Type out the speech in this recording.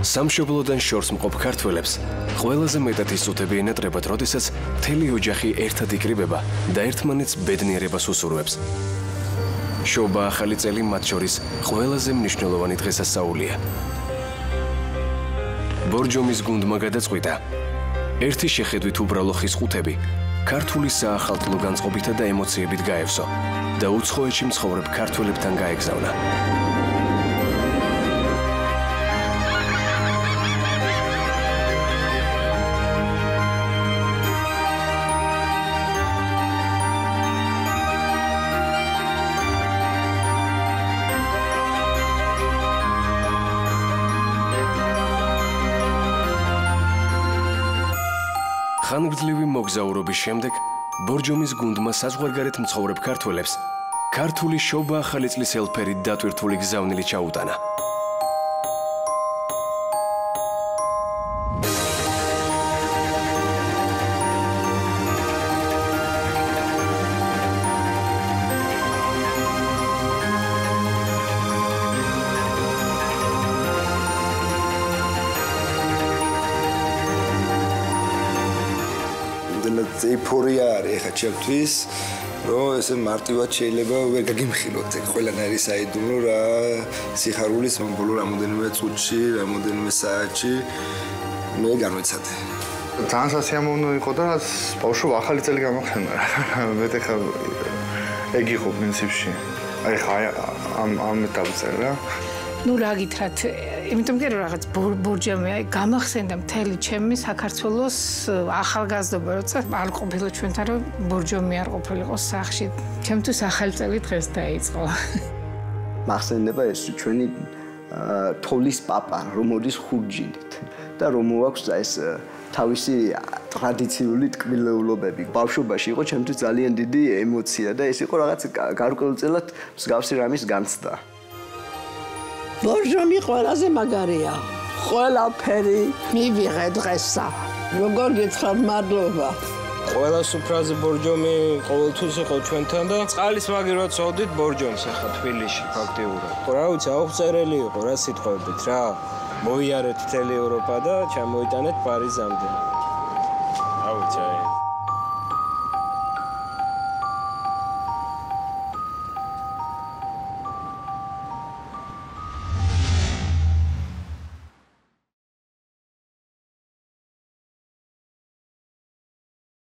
სამშობლოდან შორს მყოფ ქართველებს ყველაზე მეტად იზრუნებენ ენატრებად, როდესაც მთელი ოჯახი ერთად იკრიბება და ერთმანეთს ბედნიერებას უსურვებს. შობა ახალი წელი მათ შორის ყველაზე მნიშვნელოვანი დღესასწაულია. ბორჯომის გუნდმა გადაწყვიტა ერთი შეხედვით უბრალო ხის ყუთები ქართული საახალწლო განწყობითა და ემოციებით გაევსო და უცხოეთში მცხოვრებ ქართველებთან გაეგზავნა. ხანგრძლივი მოგზაურობის შემდეგ ბორჯომის გუნდმა საზღვარგარეთ მცხოვრებ ქართველებს ქართული შობა ახალი წლის ელფერით დატვირთული გზავნილი ჩაუტანა. ეიფორია არის ახლა ჩემთვის, რომ ესე მარტივად შეიძლება ვერ გაგიმხილოთ ეგ ყველანაირი საიდუმლო რა სიხარულის ბოლო რამოდენიმე წუთში, რამოდენიმე საათში მე განვეცადე. ძალიან სასიამოვნო იყო და ბავშვობა ახალი წელი გამოხსნა. მე ხა ეგ იყო პრინციპში. აი ხა ამ ეტაპზე რა. ნუ რა გითხრათ, იმიტომ რომ რაღაც ბორჯომი აი გამახსენდა მთელი ჩემი საქართველოს ახალგაზრდობა, როცა არ ყოფილა ჩვენთან რომ ბორჯომი არ ყოფილიყო სახში. ჩემთვის ახალი წელი დღეს დაიწყო. მახსენდება ეს ჩვენი თოვლის პაპა, რომ მოდის ხურჯინით და რომ მოაქვს ეს თავისი ტრადიციული ტკბილეულობები. ბავშვობაში იყო ჩემთვის ძალიან დიდი ემოცია და ეს იყო რაღაც გარკვეულწილად მსგავსი რამის განცდა. ბორჯომი ყველაზე მაგარია. ყველაფერი მივიღე დღესა. როგორ გითხრათ, მადლობა. ყველა სუფრაზე ბორჯომი ყოველთვის იყო ჩვენთან და წყალის მაგირად წავდით ბორჯომს ახლა თბილისში ფაქტიურად. რა ვიცი, აუღწერელი იყო რა სიტყვებით რა. მოიარეთ მთელი ევროპა და ჩამოიტანეთ პარიზამდე.